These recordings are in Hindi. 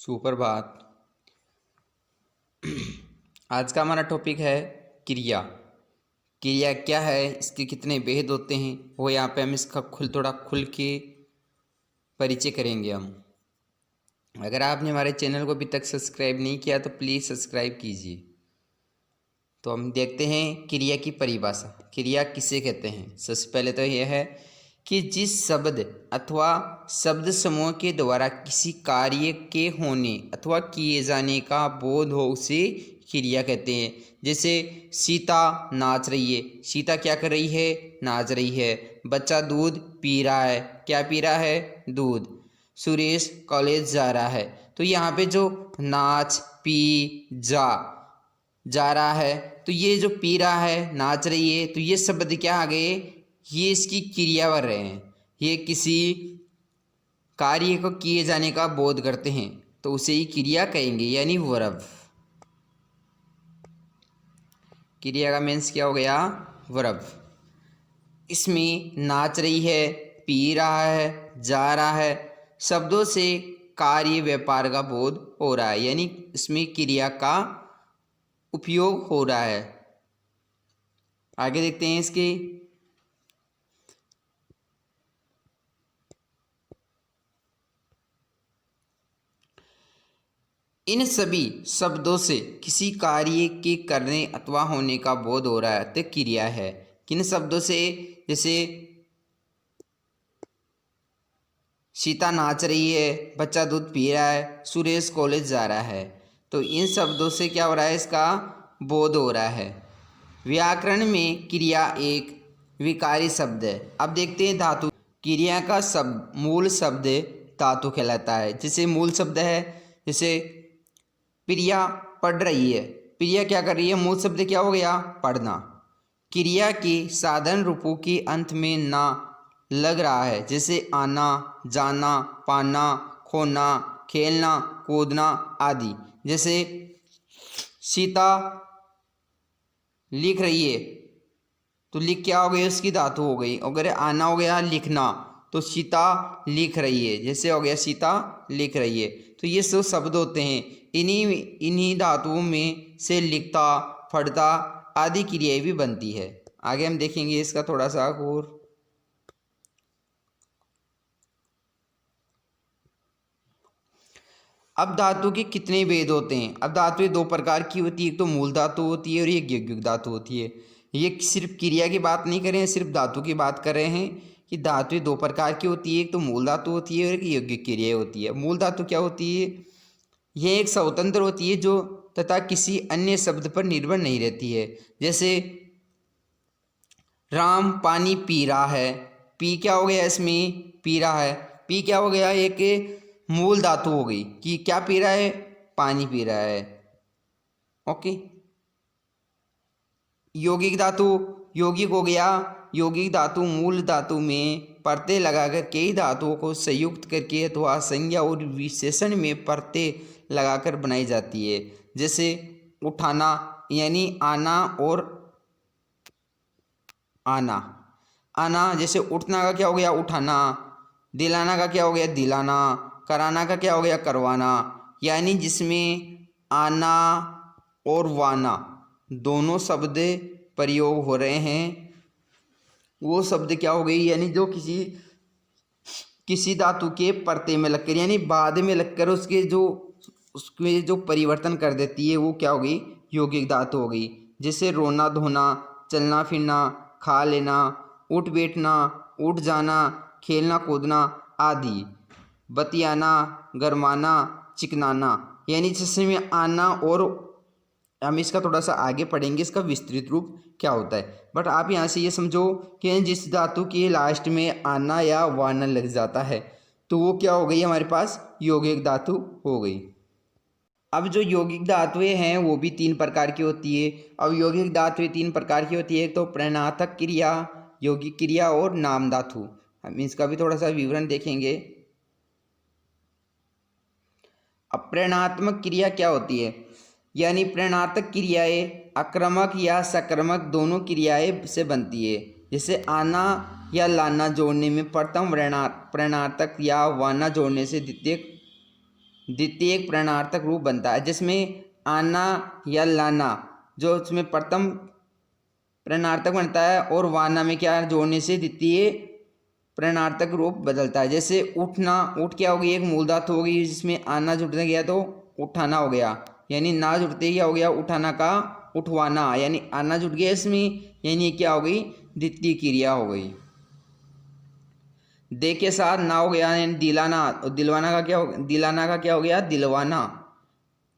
सुप्रभात। आज का हमारा टॉपिक है क्रिया। क्रिया क्या है, इसके कितने भेद होते हैं, वो यहाँ पे हम इसका थोड़ा खुल के परिचय करेंगे हम। अगर आपने हमारे चैनल को अभी तक सब्सक्राइब नहीं किया तो प्लीज़ सब्सक्राइब कीजिए। तो हम देखते हैं क्रिया की परिभाषा। क्रिया किसे कहते हैं? सबसे पहले तो यह है कि जिस शब्द अथवा शब्द समूह के द्वारा किसी कार्य के होने अथवा किए जाने का बोध हो उसे क्रिया कहते हैं। जैसे सीता नाच रही है, सीता क्या कर रही है? नाच रही है। बच्चा दूध पी रहा है, क्या पी रहा है? दूध। सुरेश कॉलेज जा रहा है। तो यहाँ पे जो नाच पी जा रहा है, तो ये जो पी रहा है, नाच रही है, तो ये शब्द क्या आ गए? ये इसकी क्रिया कर रहे हैं। ये किसी कार्य को किए जाने का बोध करते हैं, तो उसे ही क्रिया कहेंगे, यानी वर्ब। क्रिया का मीन्स क्या हो गया? वर्ब। इसमें नाच रही है, पी रहा है, जा रहा है, शब्दों से कार्य व्यापार का बोध हो रहा है, यानी इसमें क्रिया का उपयोग हो रहा है। आगे देखते हैं इसके। इन सभी शब्दों से किसी कार्य के करने अथवा होने का बोध हो रहा है तो क्रिया है। किन शब्दों से? जैसे सीता नाच रही है, बच्चा दूध पी रहा है, सुरेश कॉलेज जा रहा है। तो इन शब्दों से क्या हो रहा है? इसका बोध हो रहा है। व्याकरण में क्रिया एक विकारी शब्द है। अब देखते हैं धातु। क्रिया का शब्द मूल शब्द धातु कहलाता है। जैसे मूल शब्द है, जैसे प्रिया पढ़ रही है, प्रिया क्या कर रही है? मूल शब्द क्या हो गया? पढ़ना। क्रिया के साधन रूपों के अंत में ना लग रहा है, जैसे आना, जाना, पाना, खोना, खेलना, कूदना आदि। जैसे सीता लिख रही है, तो लिख क्या हो गई? उसकी धातु हो गई। अगर आना हो गया लिखना, तो सीता लिख रही है, जैसे हो गया सीता लिख रही है। तो ये सब शब्द होते हैं। इन्हीं धातुओं में से लिखता, पढ़ता आदि क्रियाएं भी बनती है। आगे हम देखेंगे इसका थोड़ा सा और। अब धातु के कितने भेद होते हैं? अब धातु दो प्रकार की होती है, एक तो मूल धातु होती है और एक यौगिक धातु होती है। ये सिर्फ क्रिया की बात नहीं कर रहे हैं, सिर्फ धातु की बात कर रहे हैं कि धातु दो प्रकार की होती है, एक तो मूल धातु होती है और एक यौगिक क्रिया होती है। मूल धातु क्या होती है? यह एक स्वतंत्र होती है जो तथा किसी अन्य शब्द पर निर्भर नहीं रहती है। जैसे राम पानी पी रहा है, पी क्या हो गया? इसमें पी रहा है, पी क्या हो गया? एक मूल धातु हो गई कि क्या पी रहा है? पानी पी रहा है। ओके। यौगिक धातु, यौगिक हो गया, यौगिक धातु मूल धातु में प्रत्यय लगाकर कई धातुओं को संयुक्त करके अथवा संज्ञा और विशेषण में प्रत्यय लगाकर बनाई जाती है। जैसे उठाना, यानी आना और आना। आना जैसे उठना का क्या हो गया? उठाना। दिलाना का क्या हो गया? दिलाना। कराना का क्या हो गया? करवाना। यानी जिसमें आना और वाना दोनों शब्द प्रयोग हो रहे हैं, वो शब्द क्या हो गई? यानी जो किसी धातु के प्रत्यय में लगकर, यानी बाद में लगकर उसके जो परिवर्तन कर देती है, वो क्या हो गई? यौगिक धातु हो गई। जैसे रोना धोना, चलना फिरना, खा लेना, उठ बैठना, उठ जाना, खेलना कूदना आदि। बतियाना, गरमाना, चिकनाना, यानी जिसमें आना और हम इसका थोड़ा सा आगे पढ़ेंगे, इसका विस्तृत रूप क्या होता है। बट आप यहाँ से ये समझो कि जिस धातु के लास्ट में आना या वाना लग जाता है, तो वो क्या हो गई? हमारे पास यौगिक धातु हो गई। अब जो यौगिक धातुएं हैं वो भी तीन प्रकार की होती है। अब यौगिक धातुएं तीन प्रकार की होती है, एक तो प्रणनाथक क्रिया, यौगिक क्रिया और नाम धातु। हम इसका भी थोड़ा सा विवरण देखेंगे। अब प्रेरणात्मक क्रिया क्या होती है? यानी प्रेरणात्मक क्रियाएं आक्रामक या सकारात्मक दोनों क्रियाएं से बनती है। जैसे आना या लाना जोड़ने में प्रथम प्रेरणात्मक या वाना जोड़ने से द्वितीय प्रश्नार्थक रूप बनता है, जिसमें आना या लाना जो उसमें प्रथम प्रश्नार्थक बनता है और वाना में क्या जोड़ने से द्वितीय प्रश्नार्थक रूप बदलता है। जैसे उठना, उठ क्या होगी, एक मूल धातु होगी जिसमें आना जुड़ने गया तो उठाना हो गया, यानी ना जुड़ते क्या हो गया, उठाना का उठवाना, यानी आना जुड़ गया इसमें, यानी क्या हो गई, द्वितीय क्रिया हो गई। दे के साथ ना हो गया यानी दिलाना, और दिलवाना का क्या हो, दिलाना का क्या हो गया, दिलवाना।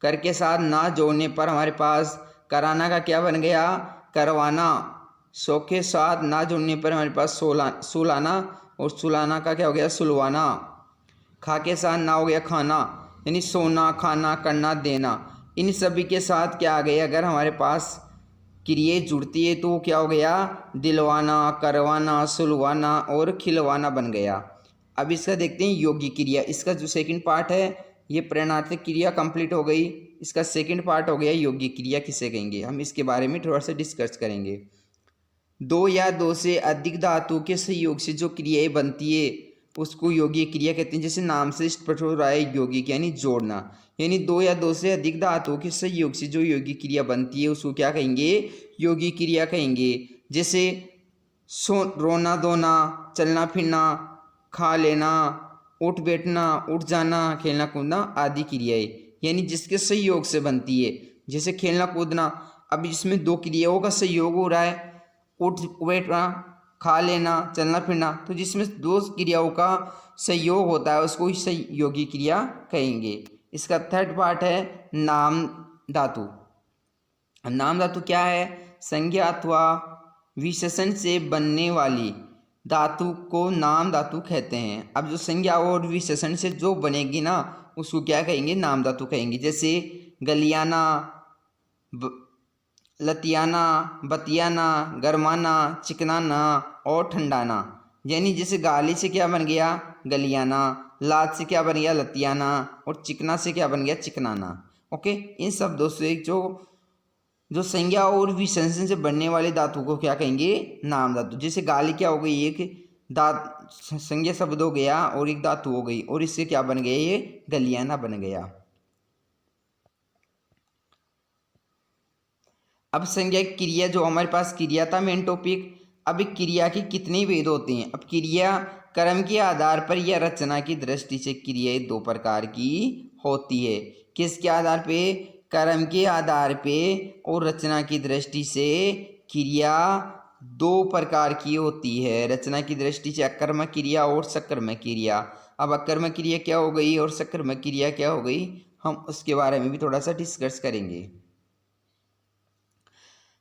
कर के साथ ना जोड़ने पर हमारे पास कराना का क्या बन गया, करवाना। सो के साथ ना जोड़ने पर हमारे पास सुलाना, और सुलाना का क्या हो गया, सुलवाना। खा के साथ ना हो गया खाना, यानी सोना, खाना, करना, देना। इन सभी के साथ क्या आ गया, अगर हमारे पास क्रियाएं जुड़ती है तो क्या हो गया, दिलवाना, करवाना, सुलवाना और खिलवाना बन गया। अब इसका देखते हैं योगी क्रिया। इसका जो सेकंड पार्ट है, ये प्रश्नार्थक क्रिया कंप्लीट हो गई। इसका सेकंड पार्ट हो गया योगी क्रिया किसे कहेंगे, हम इसके बारे में थोड़ा सा डिस्कस करेंगे। दो या दो से अधिक धातु के सहयोग से जो क्रियाएं बनती है उसको योगी क्रिया कहते हैं। जैसे नाम से स्पष्ट हो रहा है, यौगिक यानी जोड़ना, यानी दो या दो से अधिक धातुओं के सहयोग से जो योगी क्रिया बनती है उसको क्या कहेंगे, योगी क्रिया कहेंगे। जैसे रोना धोना, चलना फिरना, खा लेना, उठ बैठना, उठ जाना, खेलना कूदना आदि क्रियाएं, यानी जिसके सहयोग से बनती है। जैसे खेलना कूदना, अब इसमें दो क्रियाओं का सहयोग हो रहा है, उठ बैठना, खा लेना, चलना फिरना, तो जिसमें दो क्रियाओं का सहयोग होता है उसको ही सहयोगी क्रिया कहेंगे। इसका थर्ड पार्ट है नाम धातु। नाम धातु क्या है, संज्ञा अथवा विशेषण से बनने वाली धातु को नाम धातु कहते हैं। अब जो संज्ञा और विशेषण से जो बनेगी ना उसको क्या कहेंगे, नाम धातु कहेंगे। जैसे गलियाना, लतियाना, बतियाना, गरमाना, चिकनाना और ठंडाना, यानी जैसे गाली से क्या बन गया, गलियाना, लात से क्या बन गया, लतियाना, और चिकना से क्या बन गया, चिकनाना। ओके, इन शब्दों से जो संज्ञा और विशेषण से बनने वाले धातु को क्या कहेंगे, नाम धातु। जैसे गाली क्या हो गई, एक संज्ञा शब्द हो गया और एक धातु हो गई, और इससे क्या बन गया, ये गलियाना बन गया। अब संज्ञा क्रिया, जो हमारे पास क्रिया था मेन टॉपिक। अब क्रिया के कितने भेद होते हैं। अब क्रिया क्रम के आधार पर या रचना की दृष्टि से क्रियाएं दो प्रकार की होती है। किसके आधार पे, क्रम के आधार पे और रचना की दृष्टि से क्रिया दो प्रकार की होती है। रचना की दृष्टि से अकर्मक क्रिया और सकर्मक क्रिया। अब अकर्मक क्रिया क्या हो गई और सकर्मक क्रिया क्या हो गई, हम उसके बारे में भी थोड़ा सा डिस्कस करेंगे।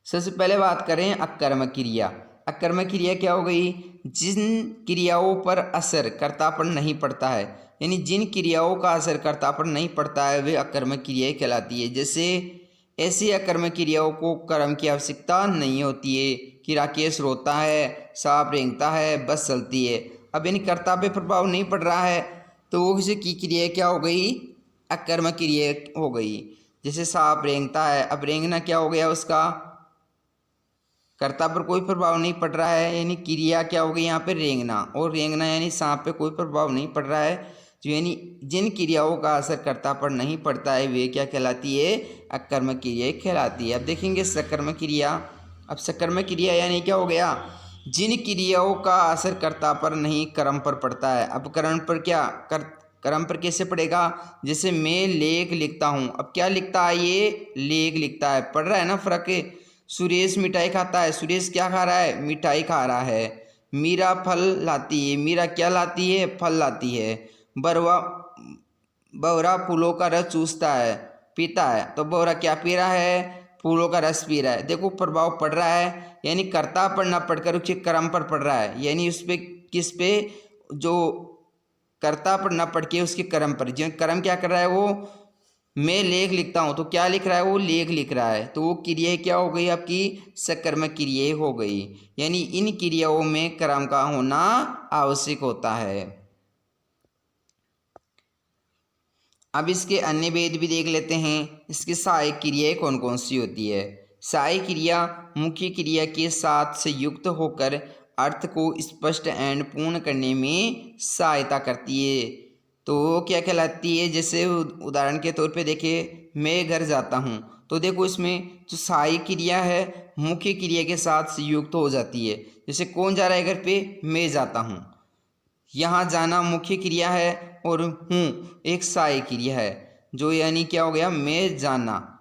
सबसे पहले बात करें अकर्मक क्रिया। अकर्मक क्रिया क्या हो गई, जिन क्रियाओं पर असर कर्ता पर नहीं पड़ता है, यानी जिन क्रियाओं का असर कर्ता पर नहीं पड़ता है वे अकर्मक क्रियाएं कहलाती है। जैसे ऐसी अकर्मक क्रियाओं को कर्म की आवश्यकता नहीं होती है, कि राकेश रोता है, सांप रेंगता है, बस चलती है। अब यानी कर्ता पे प्रभाव नहीं पड़ रहा है तो वो किसी की क्रिया क्या हो गई, अकर्मक क्रिया हो गई। जैसे सांप रेंगता है, अब रेंगना क्या हो गया, उसका कर्ता पर कोई प्रभाव नहीं पड़ रहा है, यानी क्रिया क्या हो गई यहाँ पे, रेंगना। और रेंगना यानी सांप पे कोई प्रभाव नहीं पड़ रहा है, जो यानी जिन क्रियाओं का असर कर्ता पर नहीं पड़ता है वे क्या कहलाती है, अकर्मक क्रिया कहलाती है। अब देखेंगे सकर्मक क्रिया। अब सकर्मक क्रिया यानी क्या हो गया, जिन क्रियाओं का असर कर्ता पर नहीं कर्म पर पड़ता है। अब कर्म पर क्या, कर्म पर कैसे पड़ेगा, जैसे मैं लेख लिखता हूँ, अब क्या लिखता है, ये लेख लिखता है, पढ़ रहा है ना, फर्क है। सुरेश मिठाई खाता है, सुरेश क्या खा रहा है, मिठाई खा रहा है। मीरा फल लाती है, मीरा क्या लाती है, फल लाती है। बौरा फूलों का रस चूसता है, पीता है, तो बौरा क्या पी रहा है, फूलों का रस पी रहा है। देखो प्रभाव पड़ रहा है, यानी कर्ता पर न पढ़कर उसके कर्म पर पड़ रहा है, यानी उस पे किस पे, जो कर्ता पर न पढ़ के उसके कर्म पर। जो कर्म क्या कर रहा है, वो मैं लेख लिखता हूँ तो क्या लिख रहा है, वो लेख लिख रहा है, तो वो क्रिया क्या हो गई आपकी, सकर्मक क्रिया हो गई। यानी इन क्रियाओं में कर्म का होना आवश्यक होता है। अब इसके अन्य भेद भी देख लेते हैं। इसकी सहायक क्रियाएं कौन कौन सी होती है। सहायक क्रिया मुख्य क्रिया के साथ संयुक्त होकर अर्थ को स्पष्ट एवं पूर्ण करने में सहायता करती है। तो वो क्या कहलाती है, जैसे उदाहरण के तौर पे देखिए, मैं घर जाता हूँ, तो देखो इसमें जो सहायक क्रिया है मुख्य क्रिया के साथ संयुक्त हो जाती है। जैसे कौन जा रहा है घर पे, मैं जाता हूँ। यहाँ जाना मुख्य क्रिया है और हूँ एक सहायक क्रिया है, जो यानी क्या हो गया, मैं जाना,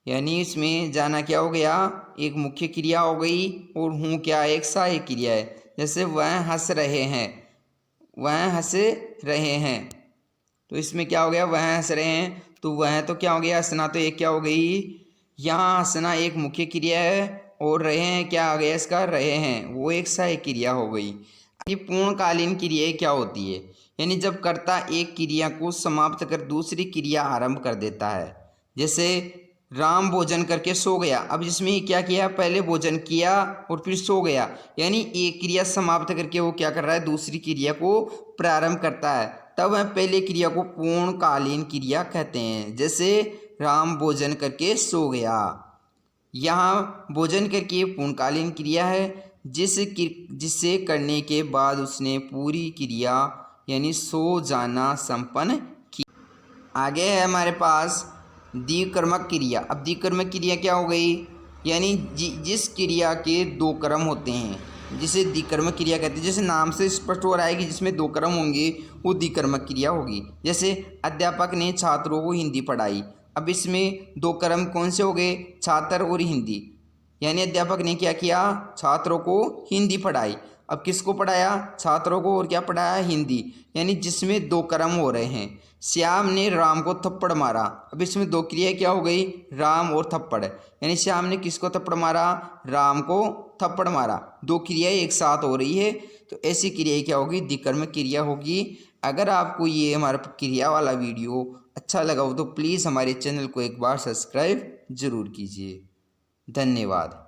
यानी इसमें जाना क्या हो गया, एक मुख्य क्रिया हो गई और हूँ क्या, एक सहायक क्रिया है। जैसे वह हंस रहे हैं, वह हंस रहे हैं, तो इसमें क्या हो गया, वह हंस रहे हैं, तो वह तो क्या हो गया, हंसना, तो एक क्या हो गई, यहाँ हंसना एक मुख्य क्रिया है और रहे हैं क्या आ गया इसका, रहे हैं, वो एक सहायक क्रिया हो गई। ये पूर्णकालीन क्रियाएं क्या होती है, यानी जब कर्ता एक क्रिया को समाप्त कर दूसरी क्रिया आरंभ कर देता है। जैसे राम भोजन करके सो गया, अब जिसमें क्या किया, पहले भोजन किया और फिर सो गया, यानी एक क्रिया समाप्त करके वो क्या कर रहा है, दूसरी क्रिया को प्रारंभ करता है, तब वह पहले क्रिया को पूर्णकालीन क्रिया कहते हैं। जैसे राम भोजन करके सो गया, यहाँ भोजन करके पूर्णकालीन क्रिया है, जिसे करने के बाद उसने पूरी क्रिया यानी सो जाना संपन्न की। आगे है हमारे पास द्विकर्मक क्रिया। अब द्विकर्मक क्रिया क्या हो गई, यानी जिस क्रिया के दो कर्म होते हैं, जिसे द्विकर्मक क्रिया कहते हैं। जैसे नाम से स्पष्ट हो रहा है कि जिसमें दो कर्म होंगे वो द्विकर्मक क्रिया होगी। जैसे अध्यापक ने छात्रों को हिंदी पढ़ाई, अब इसमें दो कर्म कौन से हो गए, छात्र और हिंदी, यानी अध्यापक ने क्या किया, छात्रों को हिंदी पढ़ाई। अब किसको पढ़ाया, छात्रों को, और क्या पढ़ाया, हिंदी, यानी जिसमें दो कर्म हो रहे हैं। श्याम ने राम को थप्पड़ मारा, अब इसमें दो क्रिया क्या हो गई, राम और थप्पड़, यानी श्याम ने किसको थप्पड़ मारा, राम को थप्पड़ मारा, दो क्रियाएं एक साथ हो रही है, तो ऐसी क्रिया क्या होगी, द्विकर्मक क्रिया होगी। अगर आपको ये हमारा क्रिया वाला वीडियो अच्छा लगा हो तो प्लीज़ हमारे चैनल को एक बार सब्सक्राइब जरूर कीजिए। धन्यवाद।